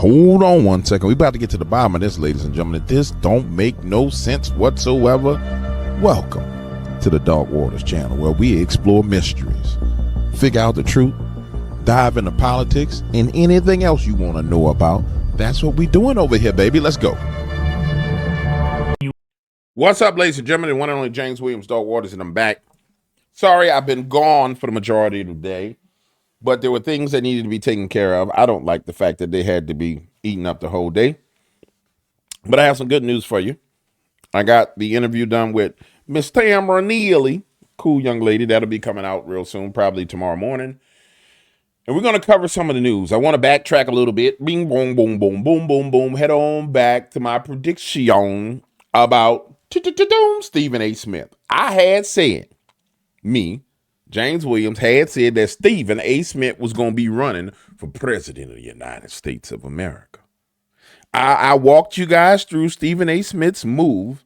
Hold on one second. We're about to get to the bottom of this, ladies and gentlemen. This don't make no sense whatsoever. Welcome to the Dark Waters channel, where we explore mysteries, figure out the truth, dive into politics, and anything else you want to know about. That's what we doing over here, baby. Let's go. What's up, ladies and gentlemen? The one and only James Williams, Dark Waters, and I'm back. Sorry, I've been gone for the majority of the day, but there were things that needed to be taken care of. I don't like the fact that they had to be eaten up the whole day, but I have some good news for you. I got the interview done with Miss Tamara Neely, cool young lady. That'll be coming out real soon, probably tomorrow morning. And we're going to cover some of the news. I want to backtrack a little bit. Bing, boom, boom, boom, boom, boom, boom. Head on back to my prediction about Stephen A. Smith. I had said, James Williams, had said that Stephen A. Smith was going to be running for president of the United States of America. I walked you guys through Stephen A. Smith's move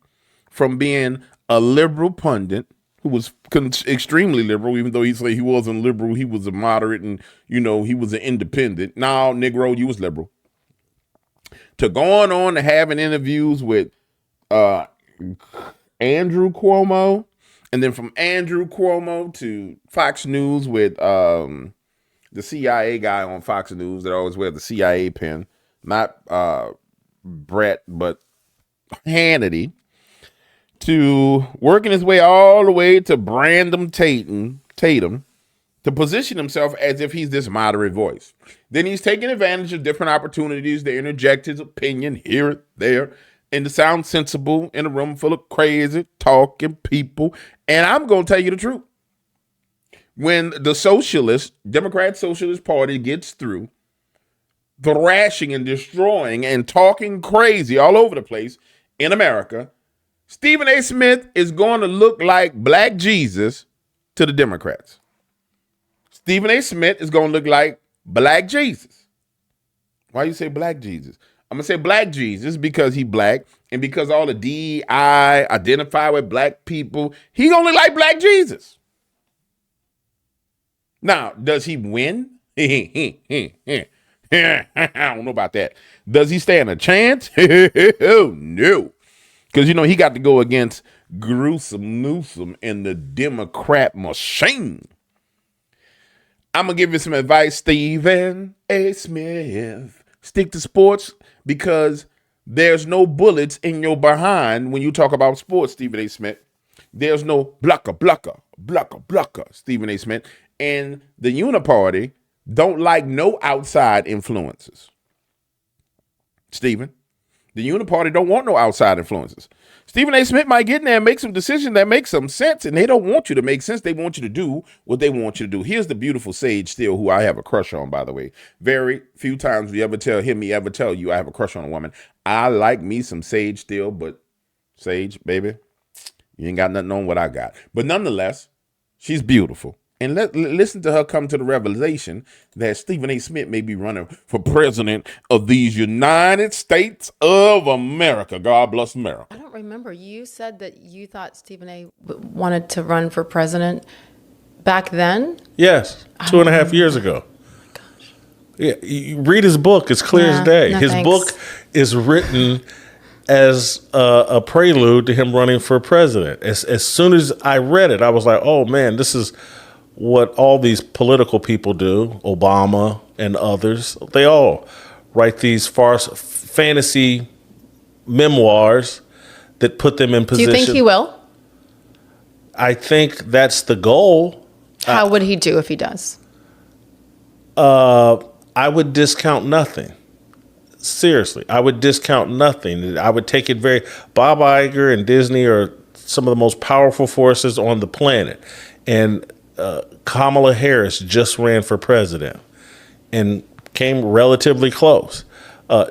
from being a liberal pundit who was extremely liberal, even though he said he wasn't liberal, he was a moderate, and, you know, he was an independent. Now, Negro, you was liberal. To going on to having interviews with Andrew Cuomo, and then from Andrew Cuomo to Fox News with the CIA guy on Fox News that always wear the CIA pin, not Brett, but Hannity, to working his way all the way to Brandon Tatum to position himself as if he's this moderate voice. Then he's taking advantage of different opportunities to interject his opinion here and there and to sound sensible in a room full of crazy talking people. And I'm going to tell you the truth. When the Democrat Socialist Party gets through thrashing and destroying and talking crazy all over the place in America, Stephen A. Smith is going to look like Black Jesus to the Democrats. Stephen A. Smith is going to look like Black Jesus. Why you say Black Jesus? I'm going to say Black Jesus because he black and because all the DEI identify with black people. He going to look like Black Jesus. Now, does he win? I don't know about that. Does he stand a chance? No. Because, you know, he got to go against Gruesome Newsom and the Democrat machine. I'm going to give you some advice, Stephen A. Smith. Stick to sports because there's no bullets in your behind when you talk about sports, Stephen A. Smith. There's no blocker, Stephen A. Smith. And the Uni-party don't like no outside influences. Stephen, the Uni-party don't want no outside influences. Stephen A. Smith might get in there and make some decisions that make some sense, and they don't want you to make sense. They want you to do what they want you to do. Here's the beautiful Sage Steele, who I have a crush on, by the way. Very few times will you ever hear me ever tell you I have a crush on a woman. I like me some Sage Steele, but Sage, baby, you ain't got nothing on what I got. But nonetheless, she's beautiful. And listen to her come to the revelation that Stephen A. Smith may be running for president of these United States of America. God bless America. I don't remember. You said that you thought Stephen A. wanted to run for president back then? Yes, 2.5 years ago. Oh my gosh. Yeah, you read his book. It's clear as day. No, his book is written as a prelude to him running for president. As soon as I read it, I was like, oh, man, this is what all these political people do, Obama and others. They all write these fantasy memoirs that put them in position. Do you think he will? I think that's the goal. How would he do if he does? I would discount nothing. Seriously, I would discount nothing. I would take it Bob Iger and Disney are some of the most powerful forces on the planet. And Kamala Harris just ran for president and came relatively close.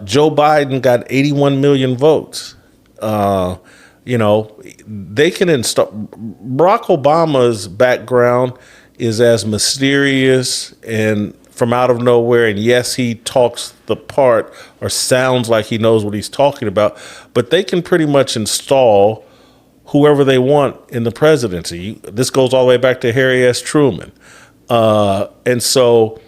Joe Biden got 81 million votes. You know, they can install. Barack Obama's background is as mysterious and from out of nowhere. And yes, he talks the part or sounds like he knows what he's talking about, but they can pretty much install whoever they want in the presidency. This goes all the way back to Harry S. Truman. And so,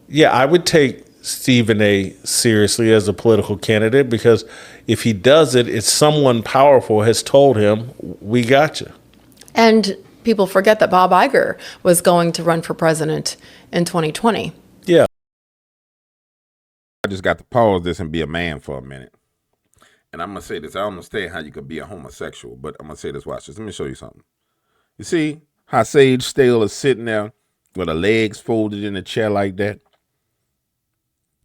yeah, I would take Stephen A. seriously as a political candidate, because if he does it, it's someone powerful has told him, we got you. And people forget that Bob Iger was going to run for president in 2020. Yeah. I just got to pause this and be a man for a minute. And I'm going to say this. I don't understand how you could be a homosexual, but I'm going to say this. Watch this. Let me show you something. You see how Sage Steele is sitting there with her legs folded in a chair like that?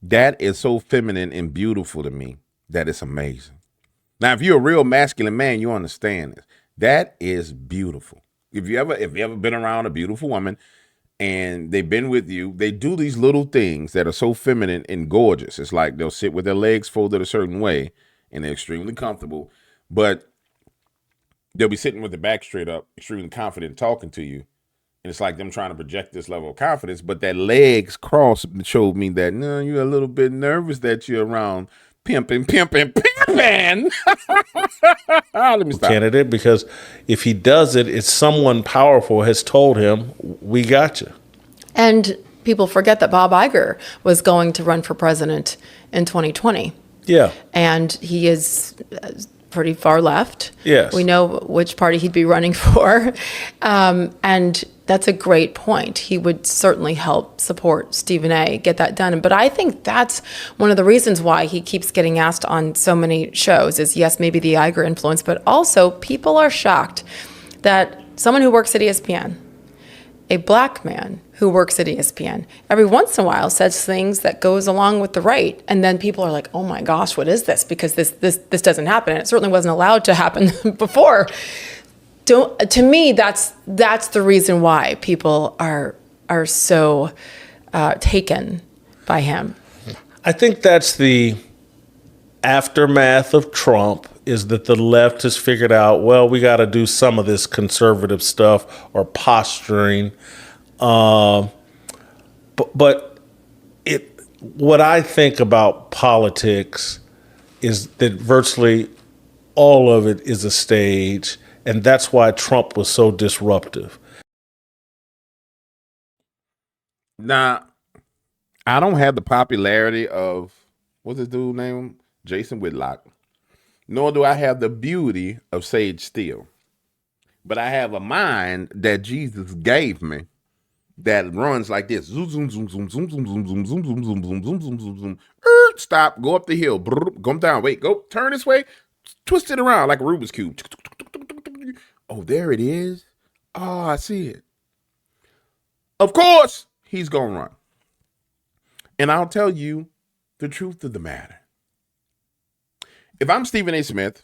That is so feminine and beautiful to me that it's amazing. Now, if you're a real masculine man, you understand this. That is beautiful. If you ever been around a beautiful woman and they've been with you, they do these little things that are so feminine and gorgeous. It's like they'll sit with their legs folded a certain way and they're extremely comfortable, but they'll be sitting with their back straight up, extremely confident talking to you. And it's like them trying to project this level of confidence, but that legs cross showed me that, no, you're a little bit nervous that you're around pimping. Let me stop. Candidate, because if he does it, it's someone powerful has told him, we got you. And people forget that Bob Iger was going to run for president in 2020. Yeah. And he is pretty far left. Yes. We know which party he'd be running for. And that's a great point. He would certainly help support Stephen A. get that done. But I think that's one of the reasons why he keeps getting asked on so many shows is, yes, maybe the Iger influence, but also people are shocked that someone who works at ESPN, a black man who works at ESPN, every once in a while says things that goes along with the right. And then people are like, oh my gosh, what is this? Because this doesn't happen. And it certainly wasn't allowed to happen before. To me, that's the reason why people are so taken by him. I think that's the aftermath of Trump, is that the left has figured out, well, we got to do some of this conservative stuff or posturing. But what I think about politics is that virtually all of it is a stage, and that's why Trump was so disruptive. Now, I don't have the popularity of, what's this dude's name? Jason Whitlock. Nor do I have the beauty of Sage Steele. But I have a mind that Jesus gave me that runs like this. Zoom, zoom, zoom, zoom, zoom, zoom, zoom, zoom, zoom, zoom, zoom, zoom, zoom, zoom, zoom, zoom. Stop, go up the hill, go down, wait, go, turn this way, twist it around like a Rubik's Cube. Oh, there it is. Oh, I see it. Of course, he's going to run. And I'll tell you the truth of the matter. If I'm Stephen A. Smith,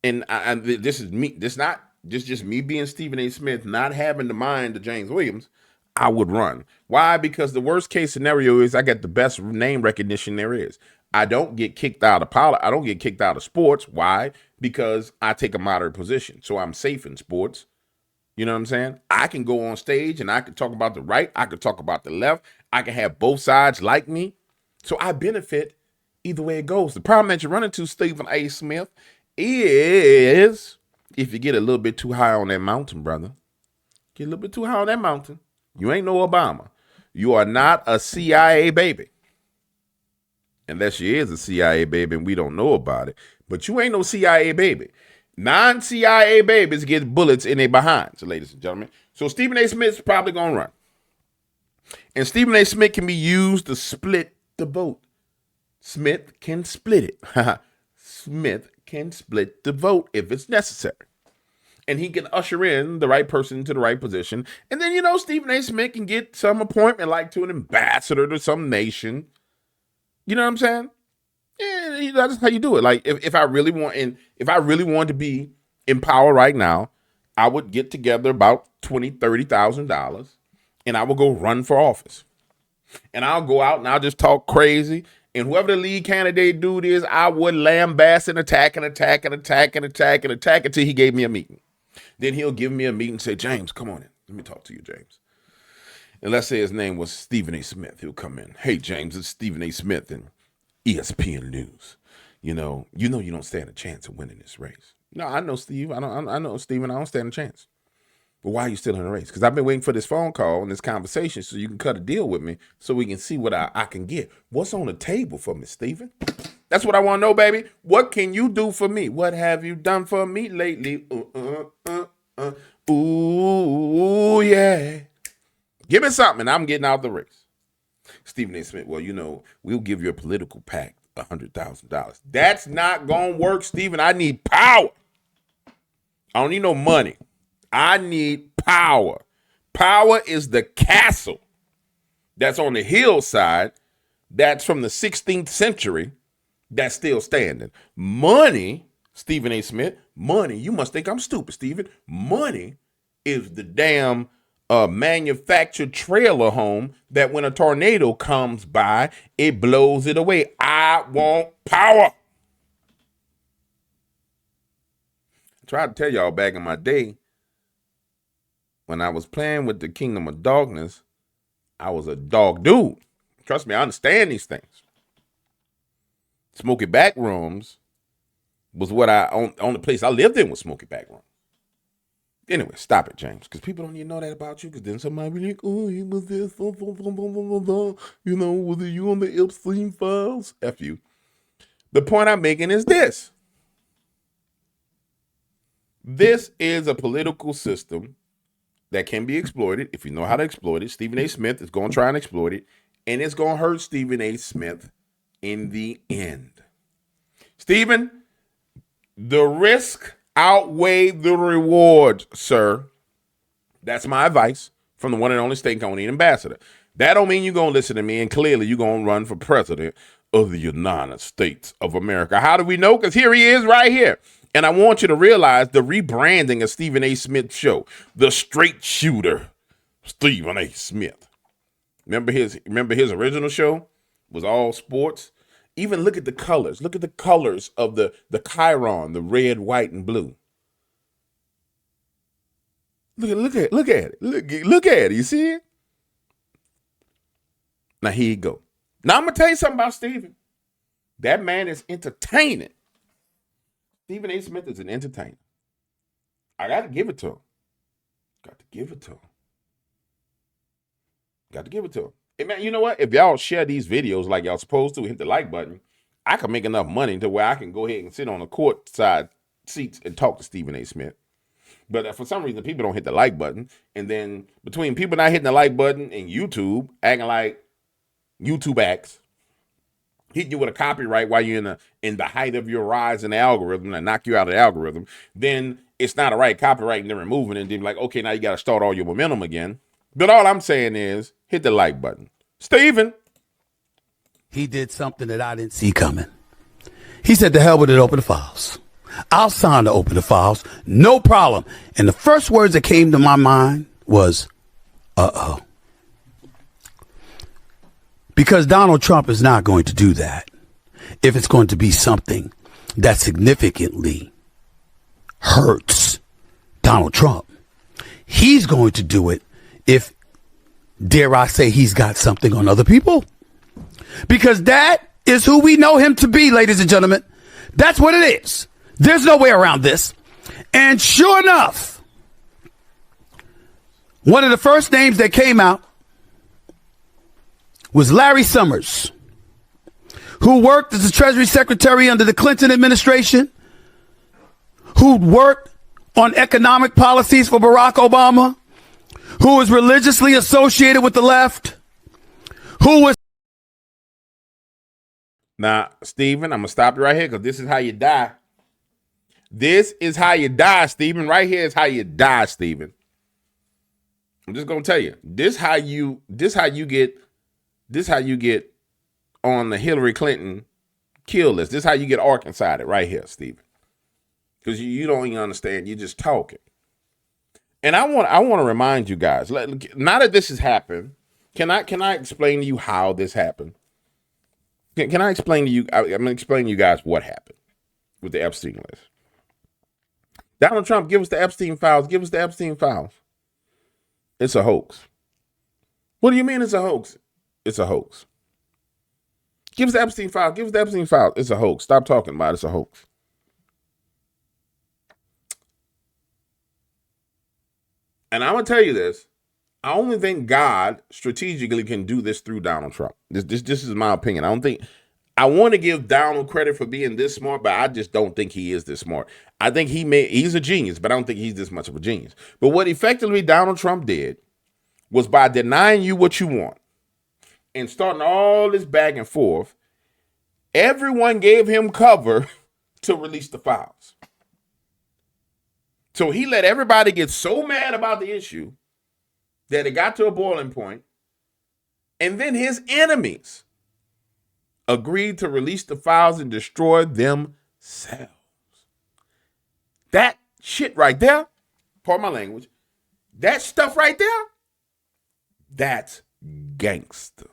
and this is me, this just me being Stephen A. Smith, not having the mind of James Williams, I would run. Why? Because the worst case scenario is I get the best name recognition there is. I don't get kicked out of I don't get kicked out of sports. Why? Because I take a moderate position. So I'm safe in sports. You know what I'm saying? I can go on stage and I can talk about the right. I can talk about the left. I can have both sides like me. So I benefit either way it goes. The problem that you run into, Stephen A. Smith, is if you get a little bit too high on that mountain, brother. Get a little bit too high on that mountain. You ain't no Obama. You are not a CIA baby. Unless you is a CIA baby and we don't know about it. But you ain't no CIA baby. Non-CIA babies get bullets in their behinds, ladies and gentlemen. So Stephen A. Smith's probably going to run. And Stephen A. Smith can be used to split the vote. Smith can split it. Smith can split the vote if it's necessary. And he can usher in the right person to the right position. And then, Stephen A. Smith can get some appointment like to an ambassador to some nation. You know what I'm saying? Yeah, that's how you do it. Like if I really want to be in power right now, I would get together about $20,000-$30,000 and I will go run for office. And I'll go out and I'll just talk crazy. And whoever the lead candidate dude is, I would lambast and attack until he gave me a meeting. Then he'll give me a meeting and say, James, come on in. Let me talk to you, James. And let's say his name was Stephen A. Smith. He'll come in. Hey, James, it's Stephen A. Smith and ESPN News. You don't stand a chance of winning this race. No, I know Steve. I know Steve, and I don't stand a chance. But why are you still in the race? Because I've been waiting for this phone call and this conversation so you can cut a deal with me so we can see what I can get. What's on the table for me, Stephen? That's what I want to know, baby. What can you do for me? What have you done for me lately? Ooh, yeah. Give me something and I'm getting out the race. Stephen A. Smith, well, we'll give your political PAC $100,000. That's not going to work, Stephen. I need power. I don't need no money. I need power. Power is the castle that's on the hillside that's from the 16th century that's still standing. Money, Stephen A. Smith, money, you must think I'm stupid, Stephen. Money is the damn manufactured trailer home that when a tornado comes by, it blows it away. I want power. I tried to tell y'all back in my day, when I was playing with the Kingdom of Darkness, I was a dog dude. Trust me, I understand these things. Smoky back rooms was what only place I lived in was smoky back rooms. Anyway, stop it, James, because people don't even know that about you, because then somebody be like, oh, he was there, was it you on the Epstein files? F you. The point I'm making is this. This is a political system that can be exploited if you know how to exploit it. Stephen A. Smith is going to try and exploit it, and it's going to hurt Stephen A. Smith in the end. Stephen, the risk outweigh the reward, sir. That's my advice from the one and only State Company ambassador. That don't mean you're going to listen to me, and clearly you're going to run for president of the United States of America. How do we know? Because here he is right here. And I want you to realize the rebranding of Stephen A. Smith's show, the straight shooter, Stephen A. Smith. Remember his original show was all sports. Even look at the colors. Look at the colors of the Chiron, the red, white, and blue. Look at it. Look at it. You see it? Now here you go. Now I'm gonna tell you something about Stephen. That man is entertaining. Stephen A. Smith is an entertainer. I got to give it to him. Got to give it to him. Hey, man, you know what? If y'all share these videos like y'all supposed to, hit the like button, I can make enough money to where I can go ahead and sit on the courtside seats and talk to Stephen A. Smith. But for some reason, people don't hit the like button. And then between people not hitting the like button and YouTube, acting like YouTube acts, hitting you with a copyright while you're in the height of your rise in the algorithm and knock you out of the algorithm, then it's not a right copyright and then removing it and then like, okay, now you got to start all your momentum again. But all I'm saying is hit the like button. Stephen. He did something that I didn't see coming. He said, to hell with it, open the files. I'll sign to open the files. No problem. And the first words that came to my mind was, uh-oh. Because Donald Trump is not going to do that if it's going to be something that significantly hurts Donald Trump. He's going to do it if, dare I say, he's got something on other people. Because that is who we know him to be, ladies and gentlemen. That's what it is. There's no way around this. And sure enough, one of the first names that came out was Larry Summers, who worked as the Treasury Secretary under the Clinton administration, who worked on economic policies for Barack Obama, who was religiously associated with the left, who was... Now, Stephen, I'm going to stop you right here because this is how you die. This is how you die, Stephen. Right here is how you die, Stephen. I'm just going to tell you. This how you get on the Hillary Clinton kill list. This is how you get Arkansas right here, Stephen. Because you don't even understand. You're just talking. And I want to remind you guys, now that this has happened, can I explain to you how this happened? Can I explain to you? I'm going to explain to you guys what happened with the Epstein list. Donald Trump, give us the Epstein files. Give us the Epstein files. It's a hoax. What do you mean it's a hoax? It's a hoax. Give us the Epstein file. Give us the Epstein file. It's a hoax. Stop talking about it. It's a hoax. And I'm going to tell you this. I only think God strategically can do this through Donald Trump. This is my opinion. I want to give Donald credit for being this smart, but I just don't think he is this smart. I think he's a genius, but I don't think he's this much of a genius. But what effectively Donald Trump did was by denying you what you want and starting all this back and forth, everyone gave him cover to release the files. So he let everybody get so mad about the issue that it got to a boiling point, and then his enemies agreed to release the files and destroy themselves. That shit right there, pardon my language, that stuff right there, that's gangster.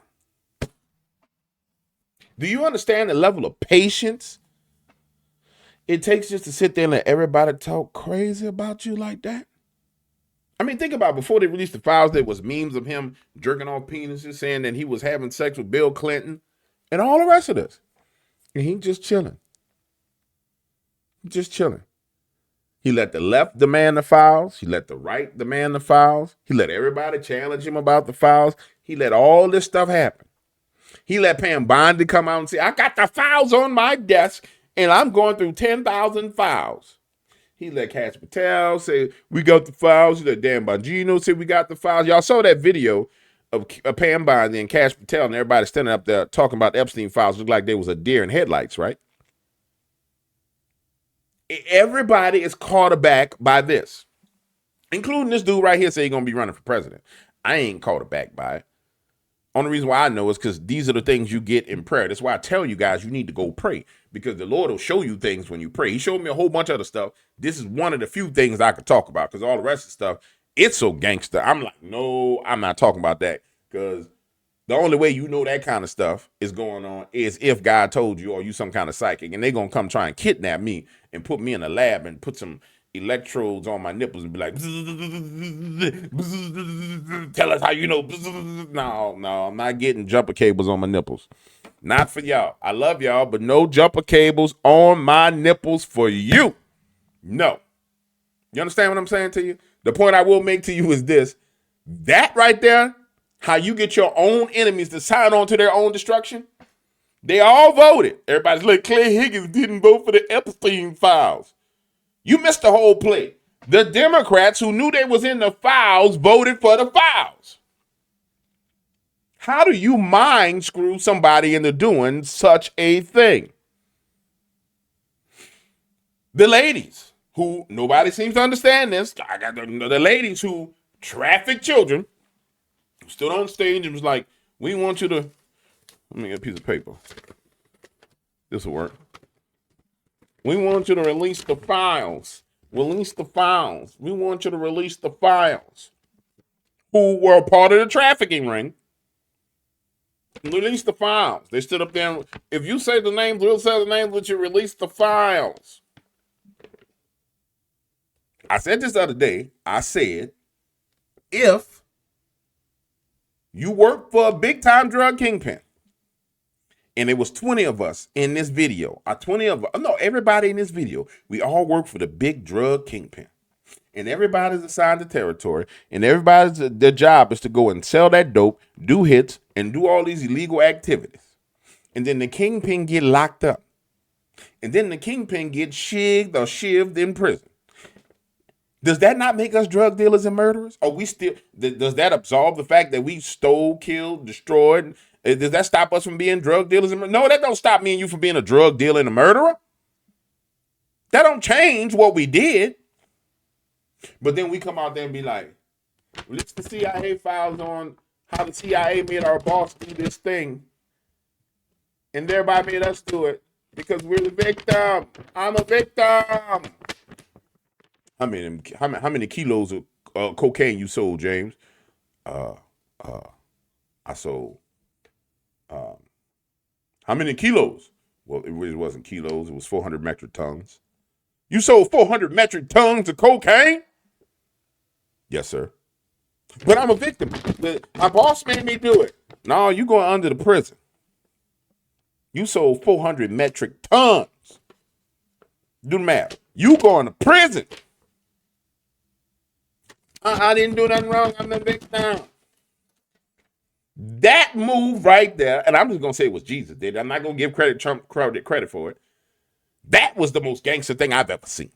Do you understand the level of patience it takes just to sit there and let everybody talk crazy about you like that? I mean, think about it. Before they released the files, there was memes of him jerking off penises, saying that he was having sex with Bill Clinton and all the rest of this. And he just chilling. Just chilling. He let the left demand the files. He let the right demand the files. He let everybody challenge him about the files. He let all this stuff happen. He let Pam Bondi come out and say, I got the files on my desk and I'm going through 10,000 files. He let Cash Patel say, we got the files. He let Dan Bongino say, we got the files. Y'all saw that video of Pam Bondi and Cash Patel and everybody standing up there talking about the Epstein files. Looked like there was a deer in headlights, right? Everybody is caught aback by this, including this dude right here saying he's going to be running for president. I ain't caught aback by it. Only reason why I know is because these are the things you get in prayer. That's why I tell you guys you need to go pray, because the Lord will show you things when you pray. He showed me a whole bunch of other stuff. This is one of the few things I could talk about, because all the rest of the stuff, it's so gangster. I'm like, no, I'm not talking about that, because the only way you know that kind of stuff is going on is if God told you, or you some kind of psychic, and they're going to come try and kidnap me and put me in a lab and put some electrodes on my nipples and be like, tell us how you know. No, I'm not getting jumper cables on my nipples. Not for y'all. I love y'all, but no jumper cables on my nipples for you. No. You understand what I'm saying to you? The point I will make to you is this. That right there, how you get your own enemies to sign on to their own destruction, they all voted. Everybody's like, Clay Higgins didn't vote for the Epstein files. You missed the whole play. The Democrats who knew they was in the files voted for the files. How do you mind screw somebody into doing such a thing? The ladies who, nobody seems to understand this, I got the ladies who traffic children, stood on stage and was like, we want you to, let me get a piece of paper. This will work. We want you to release the files. Release the files. We want you to release the files. Who were part of the trafficking ring. Release the files. They stood up there. If you say the names, we'll say the names, but you release the files. I said this the other day. I said, if you work for a big time drug kingpin, and it was 20 of us in this video. Everybody in this video. We all work for the big drug kingpin. And everybody's assigned the territory. And their job is to go and sell that dope, do hits, and do all these illegal activities. And then the kingpin get locked up. And then the kingpin gets shigged or shivved in prison. Does that not make us drug dealers and murderers? Or does that absolve the fact that we stole, killed, destroyed? Does that stop us from being drug dealers? No, that don't stop me and you from being a drug dealer and a murderer. That don't change what we did. But then we come out there and be like, release the CIA files on how the CIA made our boss do this thing. And thereby made us do it because we're the victim. I'm a victim. How many kilos of cocaine you sold, James? I sold. How many kilos? Well, it really wasn't kilos. It was 400 metric tons. You sold 400 metric tons of cocaine? Yes, sir. But I'm a victim. My boss made me do it. No, you going under the prison. You sold 400 metric tons. Do the math. You going to prison. I didn't do nothing wrong. I'm the victim. That move right there, and I'm just gonna say it was Jesus did. I'm not gonna give Trump credit for it. That was the most gangster thing I've ever seen.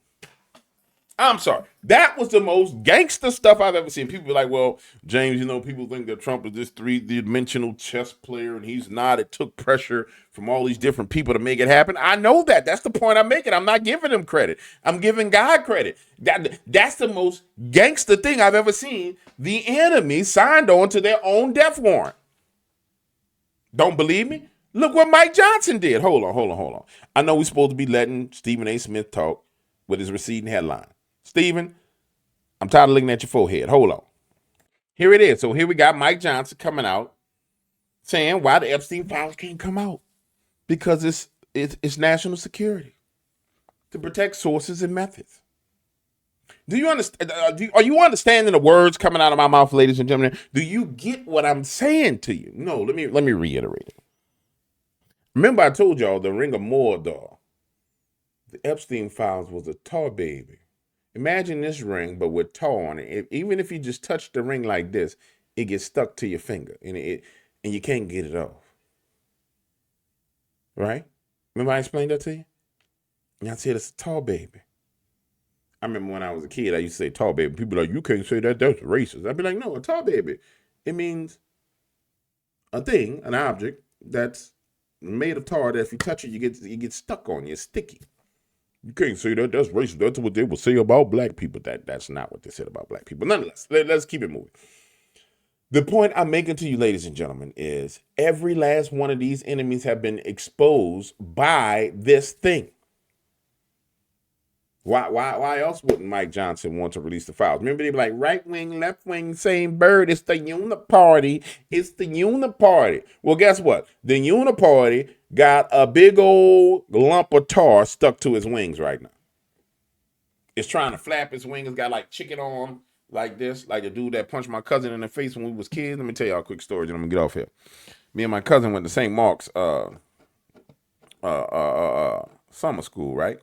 I'm sorry. That was the most gangster stuff I've ever seen. People be like, well, James, people think that Trump is this three-dimensional chess player, and he's not. It took pressure from all these different people to make it happen. I know that. That's the point I'm making. I'm not giving him credit. I'm giving God credit. That's the most gangster thing I've ever seen. The enemy signed on to their own death warrant. Don't believe me? Look what Mike Johnson did. Hold on. I know we're supposed to be letting Stephen A. Smith talk with his receding headline. Stephen, I'm tired of looking at your forehead. Hold on. Here it is. So here we got Mike Johnson coming out saying why the Epstein files can't come out. Because it's national security to protect sources and methods. Do you understand? Are you understanding the words coming out of my mouth, ladies and gentlemen? Do you get what I'm saying to you? No, let me reiterate it. Remember I told y'all the Ring of Mordor, the Epstein files was a tar baby. Imagine this ring, but with tar on it. Even if you just touch the ring like this, it gets stuck to your finger, and you can't get it off. Right? Remember I explained that to you? And I said it's a tar baby. I remember when I was a kid, I used to say tar baby. People are like, you can't say that, that's racist. I'd be like, no, a tar baby. It means a thing, an object that's made of tar that if you touch it, you get stuck on you. It's sticky. You can't say that. That's racist. That's what they will say about black people. That's not what they said about black people. Nonetheless, let's keep it moving. The point I'm making to you, ladies and gentlemen, is every last one of these enemies have been exposed by this thing. Why else wouldn't Mike Johnson want to release the files? Remember, they be like, right wing, left wing, same bird. It's the Uni-party. It's the Uni-party. Well, guess what? The Uni-party got a big old lump of tar stuck to his wings right now. It's trying to flap his wings. It's got like chicken arm like this, like the dude that punched my cousin in the face when we was kids. Let me tell y'all a quick story, and I'm gonna get off here. Me and my cousin went to St. Mark's summer school, right?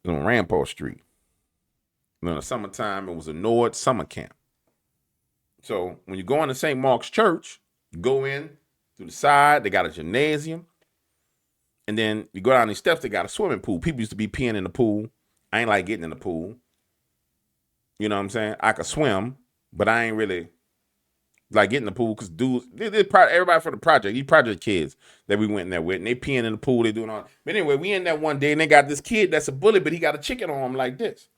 On Rampart Street. In the summertime, it was a Nord summer camp. So when you go into St. Mark's Church, you go in through the side, they got a gymnasium. And then you go down these steps, they got a swimming pool. People used to be peeing in the pool. I ain't like getting in the pool. You know what I'm saying? I could swim, but I ain't really like getting in the pool because dudes, everybody for the project, these project kids that we went in there with, and they peeing in the pool, they doing all. But anyway, we in there one day, and they got this kid that's a bully, but he got a chicken arm like this.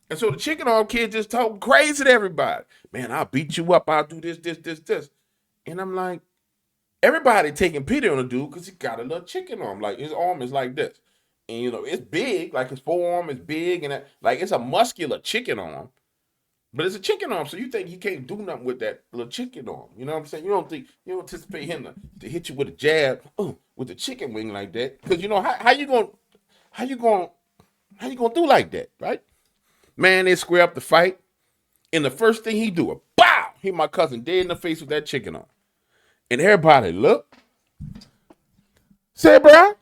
And so the chicken arm kid just talking crazy to everybody. Man, I'll beat you up. I'll do this. And I'm like, everybody taking pity on the dude because he got a little chicken arm. Like, his arm is like this. And, it's big. Like, his forearm is big. And, it's a muscular chicken arm. But it's a chicken arm, so you think he can't do nothing with that little chicken arm. You know what I'm saying? You don't anticipate him to hit you with a jab with a chicken wing like that. Because how you gonna do like that, right? Man, they square up the fight, and the first thing he do, bow, hit my cousin dead in the face with that chicken arm. And everybody look, said, bro,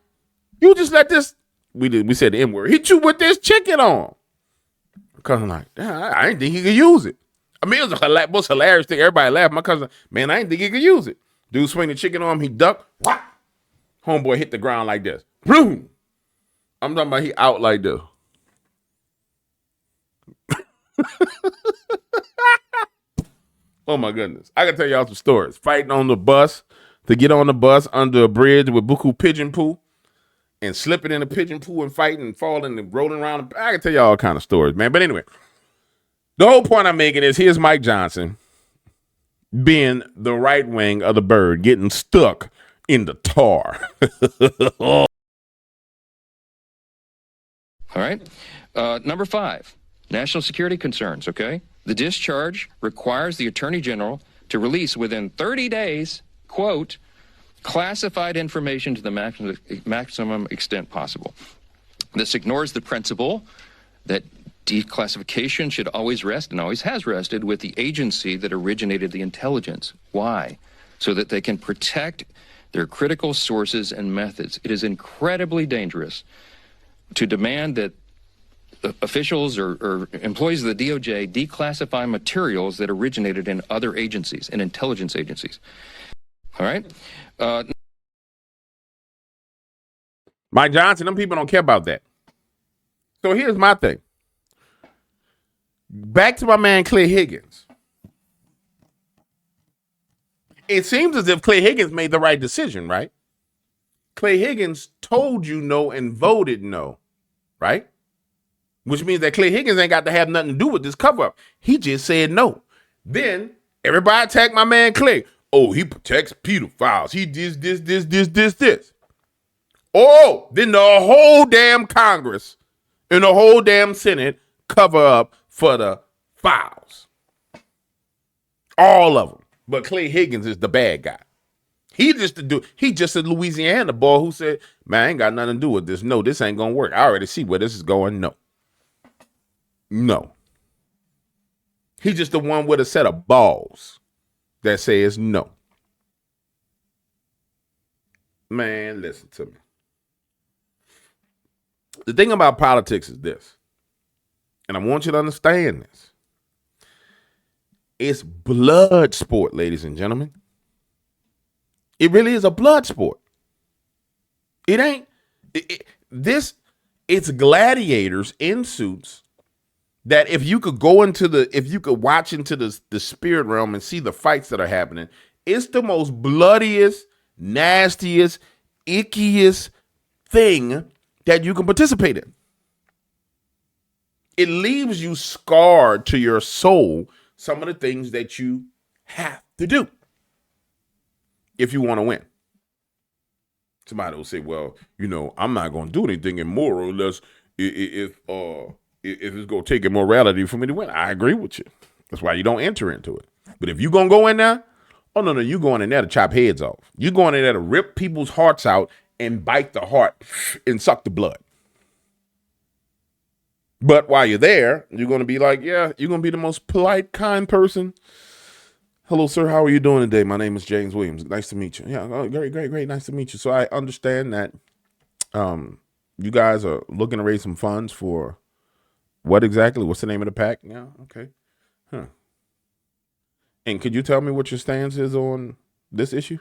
you just let this, we said the N-word, hit you with this chicken arm. Cousin like, I didn't think he could use it. I mean, it was the most hilarious thing. Everybody laughed. My cousin, man, I didn't think he could use it. Dude swing the chicken arm, he ducked. Whop! Homeboy hit the ground like this. Boom! I'm talking about he out like this. Oh my goodness. I can tell y'all some stories. Fighting on the bus, to get on the bus under a bridge with buku pigeon poo. And slipping in the pigeon pool and fighting and falling and rolling around. I can tell you all kind of stories, man. But anyway, the whole point I'm making is here's Mike Johnson being the right wing of the bird, getting stuck in the tar. All right. Number 5, national security concerns, okay? The discharge requires the Attorney General to release within 30 days, quote, classified information to the maximum extent possible. This ignores the principle that declassification should always rest, and always has rested, with the agency that originated the intelligence. Why? So that they can protect their critical sources and methods. It is incredibly dangerous to demand that officials or employees of the DOJ declassify materials that originated in other agencies, in intelligence agencies. All right? Mike Johnson, them people don't care about that. So here's my thing. Back to my man Clay Higgins. It seems as if Clay Higgins made the right decision, right? Clay Higgins told you no and voted no, right? Which means that Clay Higgins ain't got to have nothing to do with this cover-up. He just said no. Then everybody attacked my man Clay. Oh, he protects pedophiles. He this. Oh, then the whole damn Congress and the whole damn Senate cover up for the files. All of them. But Clay Higgins is the bad guy. He just a Louisiana boy who said, man, I ain't got nothing to do with this. No, this ain't gonna work. I already see where this is going. No. He's just the one with a set of balls that says no. Man, listen to me. The thing about politics is this, and I want you to understand this. It's blood sport, ladies and gentlemen. It really is a blood sport. It ain't it's gladiators in suits that if you could watch into the spirit realm and see the fights that are happening, it's the most bloodiest, nastiest, ickiest thing that you can participate in. It leaves you scarred to your soul some of the things that you have to do if you want to win. Somebody will say, well, I'm not going to do anything immoral unless if it's going to take immorality for me to win. I agree with you. That's why you don't enter into it. But if you're going to go in there, oh, no, you're going in there to chop heads off. You're going in there to rip people's hearts out and bite the heart and suck the blood. But while you're there, you're going to be like, yeah, you're going to be the most polite, kind person. Hello, sir. How are you doing today? My name is James Williams. Nice to meet you. Yeah, oh, great. Nice to meet you. So I understand that you guys are looking to raise some funds for what exactly? What's the name of the PAC? Yeah, okay. Huh. And could you tell me what your stance is on this issue?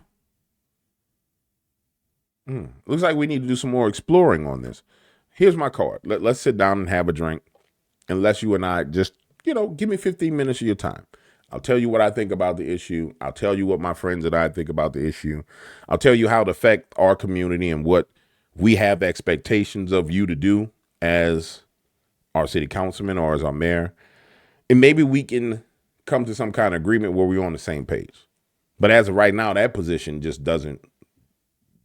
Looks like we need to do some more exploring on this. Here's my card. Let's sit down and have a drink. Unless you and I just, give me 15 minutes of your time. I'll tell you what I think about the issue. I'll tell you what my friends and I think about the issue. I'll tell you how it affects our community and what we have expectations of you to do as our city councilman or as our mayor. And maybe we can come to some kind of agreement where we're on the same page. But as of right now, that position just doesn't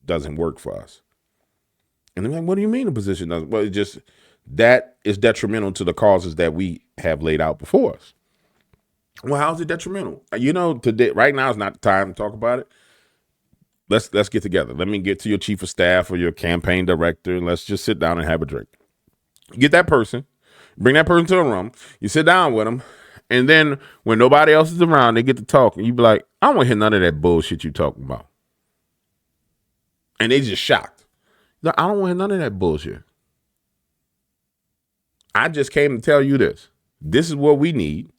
work for us. And they're like, what do you mean the position doesn't? Well, that is detrimental to the causes that we have laid out before us. Well, how's it detrimental? Today, right now is not the time to talk about it. Let's get together. Let me get to your chief of staff or your campaign director, and let's just sit down and have a drink. Get that person, bring that person to the room. You sit down with them, and then when nobody else is around, they get to talk, and you be like, I don't want to hear none of that bullshit you talking about. And they just shocked. I don't want to hear none of that bullshit. I just came to tell you this. This is what we need.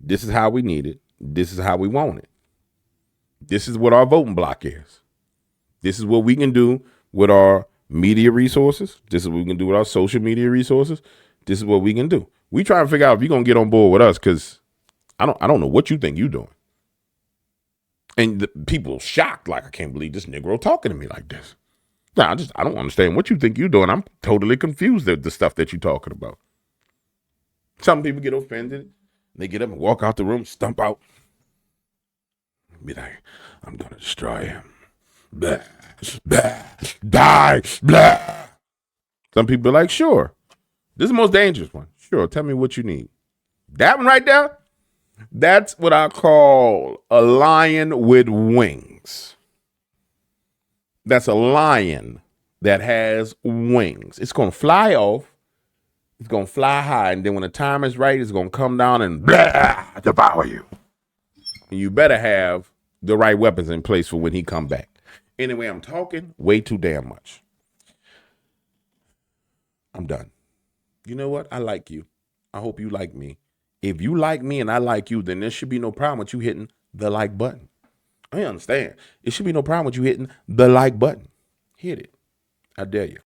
This is how we need it. This is how we want it. This is what our voting block is. This is what we can do with our media resources. This is what we can do with our social media resources. This is what we can do. We try to figure out if you're going to get on board with us because I don't know what you think you're doing. And the people shocked, like, I can't believe this Negro talking to me like this. No, I don't understand what you think you're doing. I'm totally confused at the stuff that you're talking about. Some people get offended. They get up and walk out the room, stump out. Be like, I'm going to destroy him. Blah, blah, die, blah. Some people are like, sure. This is the most dangerous one. Sure, tell me what you need. That one right there, that's what I call a lion with wings. That's a lion that has wings. It's going to fly off. It's going to fly high. And then when the time is right, it's going to come down and blah, devour you. And you better have the right weapons in place for when he come back. Anyway, I'm talking way too damn much. I'm done. you know what? I like you. I hope you like me. If you like me and I like you, then there should be no problem with you hitting the like button. I understand. It should be no problem with you hitting the like button. Hit it. I dare you.